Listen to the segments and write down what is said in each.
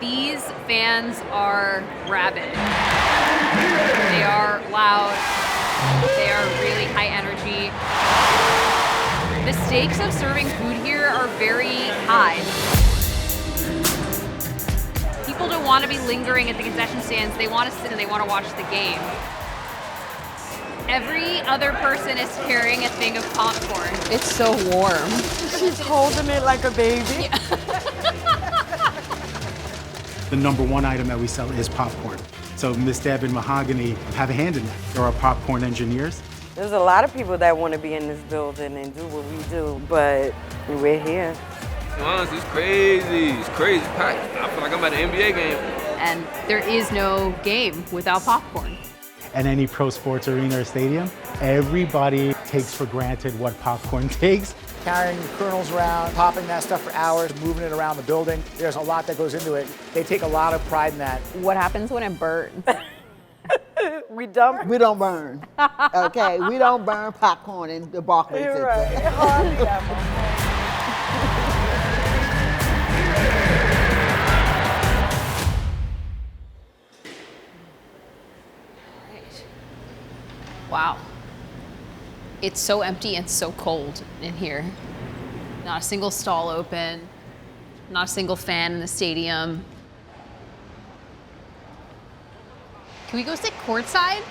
These fans are rabid. They are loud. They are really high energy. The stakes of serving food here are very high. People don't want to be lingering at the concession stands. They want to sit and they want to watch the game. Every other person is carrying a thing of popcorn. It's so warm. She's holding it like a baby. Yeah. The number one item that we sell is popcorn. So Miss Deb and Mahogany have a hand in that. There are popcorn engineers. There's a lot of people that want to be in this building and do what we do, but we're here. Honestly, it's crazy. It's crazy. Packed. I feel like I'm at an NBA game. And there is no game without popcorn. At any pro sports arena or stadium, everybody takes for granted what popcorn takes. Carrying kernels around, popping that stuff for hours, moving it around the building. There's a lot that goes into it. They take a lot of pride in that. What happens when it burns? We don't burn. Okay, we don't burn popcorn in the Barclays Center. Right. Hardly ever. Wow. It's so empty and so cold in here. Not a single stall open, not a single fan in the stadium. Can we go sit courtside?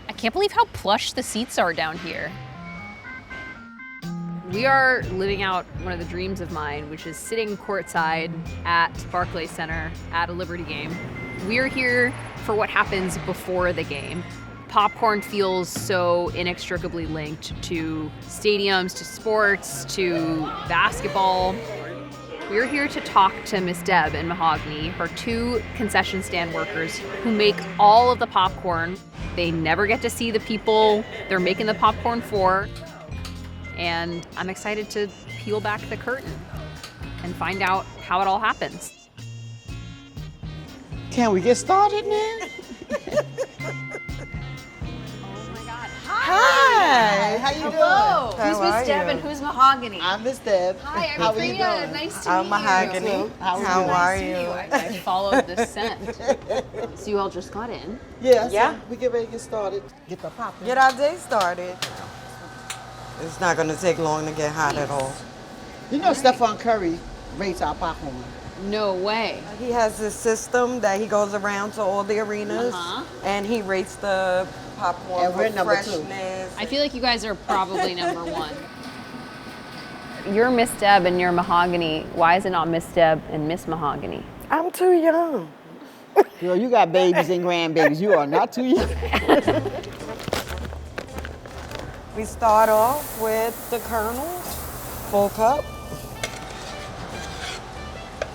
I can't believe how plush the seats are down here. We are living out one of the dreams of mine, which is sitting courtside at Barclays Center at a Liberty game. We're here for what happens before the game. Popcorn feels so inextricably linked to stadiums, to sports, to basketball. We're here to talk to Miss Deb and Mahogany, her two concession stand workers who make all of the popcorn. They never get to see the people they're making the popcorn for. And I'm excited to peel back the curtain and find out how it all happens. Can we get started now? Hi, how you Hello. doing? Who's Miss Deb and who's Mahogany? I'm Miss Deb. Hi, How I'm are you Priya. doing? Nice to I'm meet Mahogany. you. How are you? I followed the scent. So you all just got in. Yes. Yeah. We get ready to get started. Get the popcorn. Get our day started. It's not going to take long to get hot at all. You know Stephon Curry rates our popcorn. No way. He has this system that he goes around to all the arenas, and he rates the popcorn And we're for number 2. freshness. I feel like you guys are probably number one. You're Miss Deb and you're Mahogany. Why is it not Miss Deb and Miss Mahogany? I'm too young. Girl, you got babies and grandbabies. You are not too young. We start off with the kernels, full cup.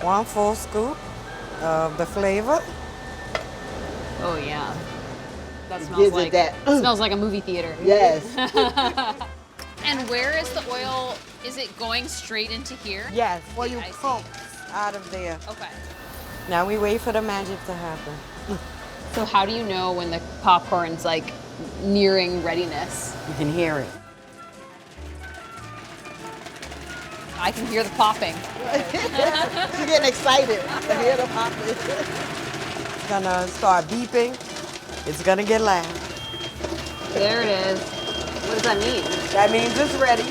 1 full scoop of the flavor. Oh yeah. That smells Gives it like that. smells like a movie theater. Yes. And where is the oil? Is it going straight into here? Yes, well you I see. pump out of there. Okay. Now we wait for the magic to happen. So how do you know when the popcorn's like nearing readiness? You can hear it. I can hear the popping. She's getting excited to hear the popping. It's gonna start beeping. It's gonna get loud. There it is. What does that mean? That means it's ready.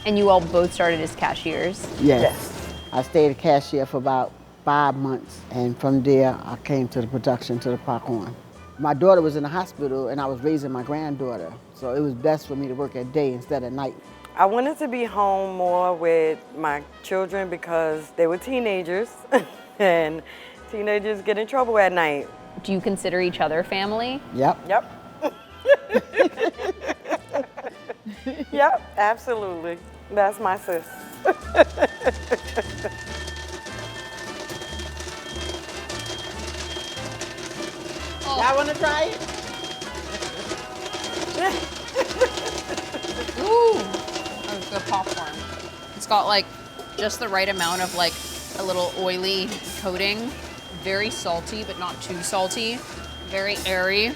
And you all both started as cashiers? Yes. I stayed a cashier for about 5 months, and from there I came to the production, to the popcorn. My daughter was in the hospital and I was raising my granddaughter, so it was best for me to work at day instead of night. I wanted to be home more with my children because they were teenagers and teenagers get in trouble at night. Do you consider each other family? Yep. Yep. Yep, absolutely. That's my sis. Y'all want to try it? Ooh, that was good popcorn. It's got like just the right amount of like a little oily coating. Very salty, but not too salty. Very airy.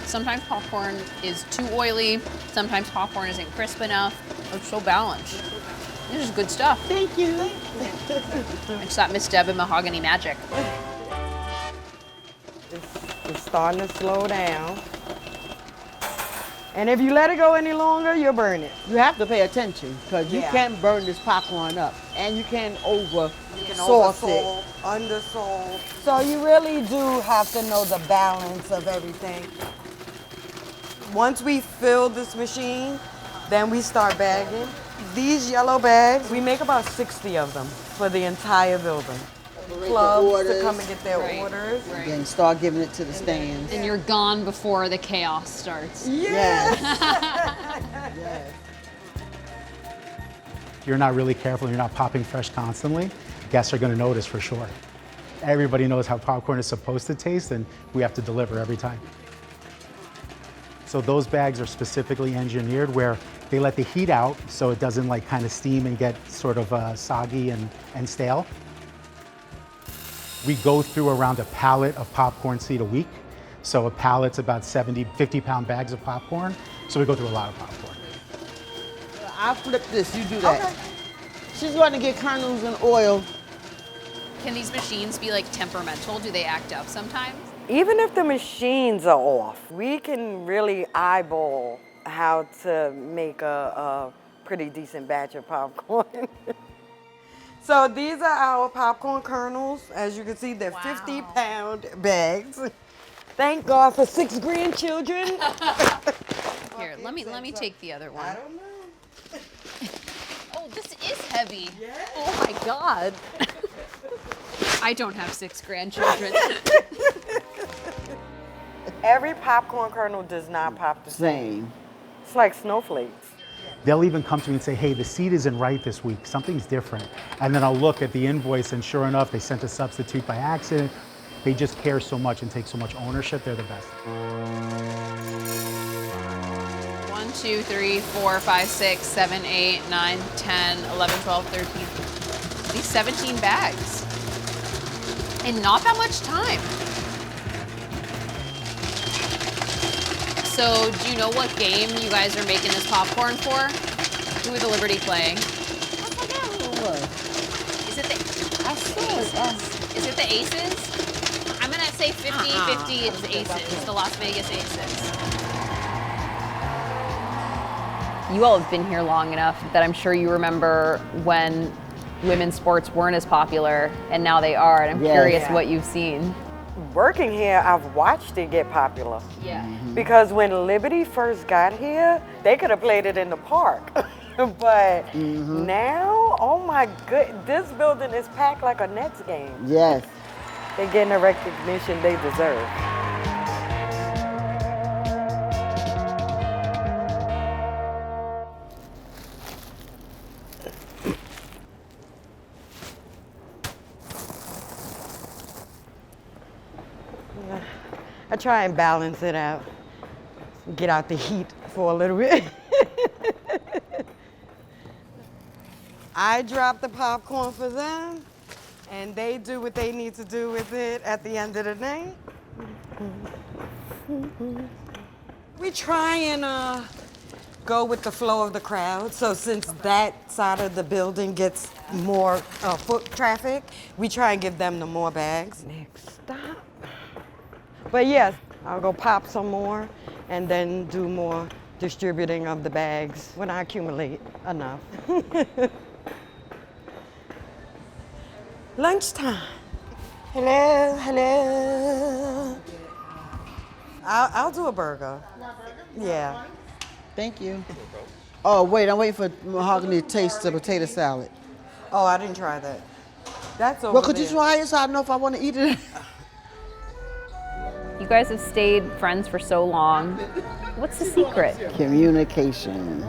Sometimes popcorn is too oily. Sometimes popcorn isn't crisp enough. It's so balanced. This is good stuff. Thank you. It's that Miss Deb and Mahogany magic. It's starting to slow down. And if you let it go any longer, you'll burn it. You have to pay attention because you Yeah. can't burn this popcorn up, and you can't over You can sauce it. oversalt, undersalt. So you really do have to know the balance of everything. Once we fill this machine, then we start bagging. These yellow bags, we make about 60 of them for the entire building. Clubs to orders. come and get their Right. orders. Then start giving it to the stands. And you're gone before the chaos starts. Yes. If you're not really careful and you're not popping fresh constantly, guests are going to notice for sure. Everybody knows how popcorn is supposed to taste, and we have to deliver every time. So those bags are specifically engineered where they let the heat out so it doesn't like kind of steam and get sort of soggy and stale. We go through around a pallet of popcorn seed a week. So a pallet's about 70, 50-pound bags of popcorn. So we go through a lot of popcorn. I'll flip this, you do that. Okay. She's going to get kernels and oil. Can these machines be like temperamental? Do they act up sometimes? Even if the machines are off, we can really eyeball how to make a pretty decent batch of popcorn. So these are our popcorn kernels. As you can see, they're 50-pound bags. Thank God for 6 grandchildren. Here, let me take the other one. I don't know. Oh, this is heavy. Oh my God. I don't have 6 grandchildren. Every popcorn kernel does not pop the same. Same. It's like snowflakes. They'll even come to me and say, hey, the seed isn't right this week, something's different. And then I'll look at the invoice and sure enough, they sent a substitute by accident. They just care so much and take so much ownership, they're the best. 1, 2, 3, 4, 5, 6, 7, 8, 9, 10, 11, 12, 13. These 17 bags. In not that much time. So, do you know what game you guys are making this popcorn for? Who are the Liberty playing? I forgot who it was. Is it the I saw it. Is it the Aces? I'm gonna say 50-50 is Aces, the Las Vegas Aces. You all have been here long enough that I'm sure you remember when women's sports weren't as popular and now they are, and I'm Yes. curious Yeah. what you've seen. Working here, I've watched it get popular. Yeah. Because when Liberty first got here, they could have played it in the park. But now, oh my good, this building is packed like a Nets game. Yes. They're getting the recognition they deserve. I try and balance it out. Get out the heat for a little bit. I drop the popcorn for them, and they do what they need to do with it at the end of the night. We try and go with the flow of the crowd. So since that side of the building gets more foot traffic, we try and give them the more bags. Next stop. But yes, I'll go pop some more and then do more distributing of the bags when I accumulate enough. Lunchtime. Hello, hello. I'll do a burger. Yeah. Thank you. Oh, wait, I'm waiting for Mahogany to taste the potato salad. Oh, I didn't try that. That's over Well, could you there. try it so I know if I want to eat it? You guys have stayed friends for so long. What's the secret? Communication.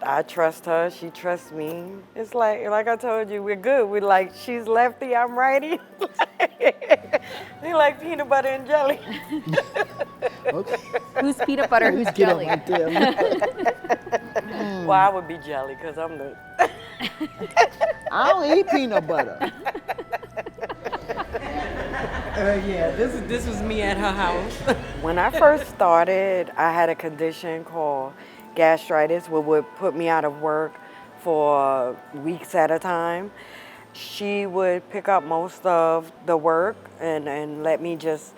I trust her, she trusts me. It's like I told you, we're good. We're like, she's lefty, I'm righty. We like peanut butter and jelly. Okay. Who's peanut butter, who's Get up jelly? right there. Well, I would be jelly because I'm the. I don't eat peanut butter. Yeah, this was me at her house. When I first started, I had a condition called gastritis, which would put me out of work for weeks at a time. She would pick up most of the work and let me just,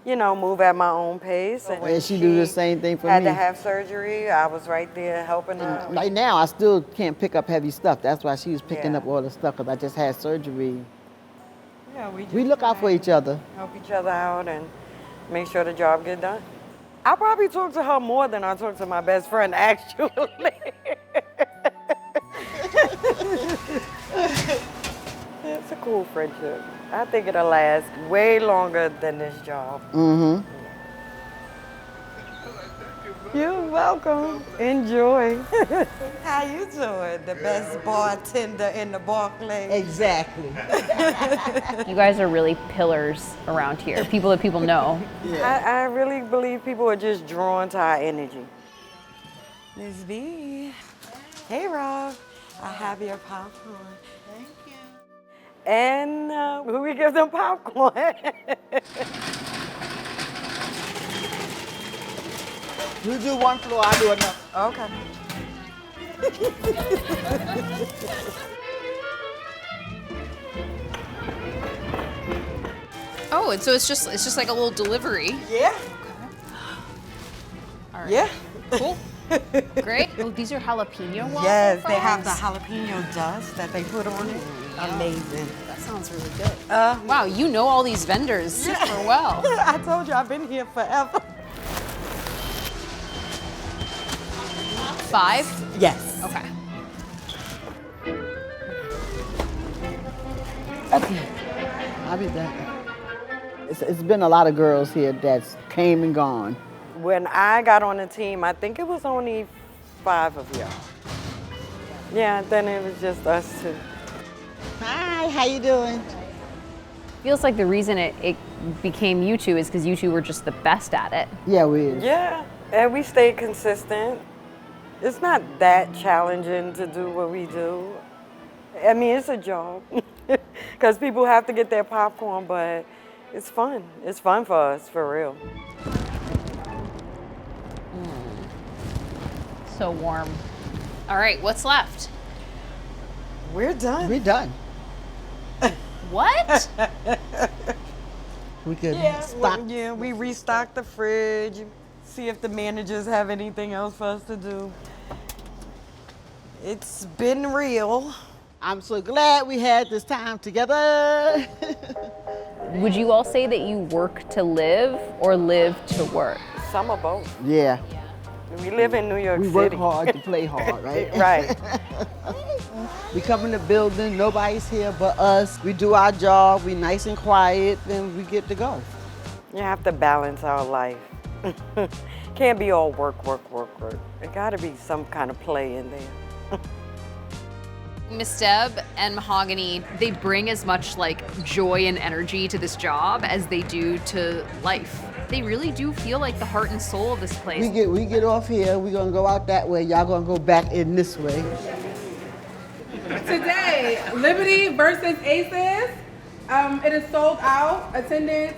you know, move at my own pace. And when And she do the same thing for had me. to have surgery, I was right there helping her. Right now, I still can't pick up heavy stuff. That's why she's picking Yeah. up all the stuff, because I just had surgery. Yeah, we just We look out for each other. help each other out and make sure the job get done. I probably talk to her more than I talk to my best friend, actually. It's a cool friendship. I think it'll last way longer than this job. Mm-hmm. You're welcome. Enjoy. How you doing? The best bartender in the Barclays. Exactly. You guys are really pillars around here, people that people know. I really believe people are just drawn to our energy. Miss B. Hey, Rob. I have your popcorn. Thank you. And who we give them popcorn? You do one floor, I do another. Okay. Oh, and so it's just like a little delivery. Yeah. All right. Yeah. Cool. Great. Oh, these are jalapeno waffle Yes, they have fries? the jalapeno dust that they put on it. Amazing. That sounds really good. Wow, you know all these vendors super well. I told you I've been here forever. 5? Yes. Okay. Okay. I'll be back. It's been a lot of girls here that's came and gone. When I got on the team, I think it was only 5 of y'all. Yeah, then it was just us 2. Hi, how you doing? Feels like the reason it became you two is because you two were just the best at it. Yeah, we is. Yeah, and we stayed consistent. It's not that challenging to do what we do. I mean, it's a job because people have to get their popcorn, but it's fun. It's fun for us, for real. So warm. All right, what's left? We're done. We're done. What? We could Yeah, stock. yeah, we restocked the fridge, see if the managers have anything else for us to do. It's been real. I'm so glad we had this time together. Would you all say that you work to live or live to work? Some of both. Yeah, We live in New York we City. work hard to play hard, right? Right. We come in the building, nobody's here but us. We do our job, we nice and quiet, then we get to go. You have to balance our life. Can't be all work, work, work, work. There gotta be some kind of play in there. Miss Deb and Mahogany, they bring as much like joy and energy to this job as they do to life. They really do feel like the heart and soul of this place. We get off here, we're gonna go out that way, y'all gonna go back in this way. Today, Liberty versus Aces. It is sold out. Attendance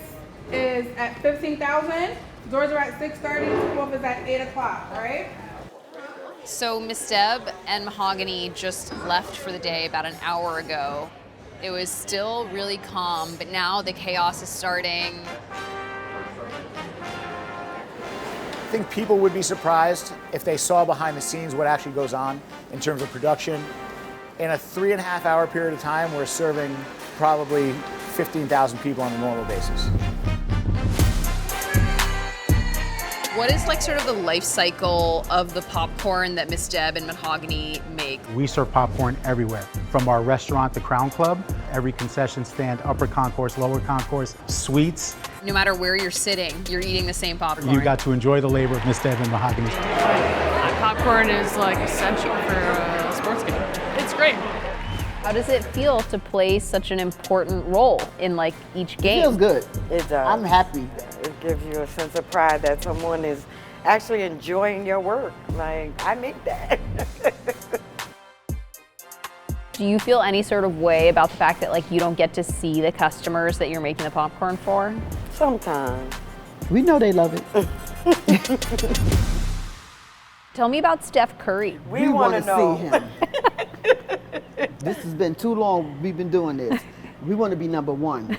is at 15,000. Doors are at 6:30. Kickoff is at 8 o'clock, right? So Miss Deb and Mahogany just left for the day about an hour ago. It was still really calm, but now the chaos is starting. I think people would be surprised if they saw behind the scenes what actually goes on in terms of production. In a 3.5 hour period of time, we're serving probably 15,000 people on a normal basis. What is like sort of the life cycle of the popcorn that Miss Deb and Mahogany make? We serve popcorn everywhere, from our restaurant, the Crown Club, every concession stand, upper concourse, lower concourse, suites. No matter where you're sitting, you're eating the same popcorn. You got to enjoy the labor of Miss Deb and Mahogany. Popcorn is like essential for a sports game. It's great. How does it feel to play such an important role in like each game? Feels good. It does. I'm happy. It gives you a sense of pride that someone is actually enjoying your work. Like, I make that. Do you feel any sort of way about the fact that like you don't get to see the customers that you're making the popcorn for? Sometimes. We know they love it. Tell me about Steph Curry. We want to know. see him. This has been too long. We've been doing this. We want to be number one.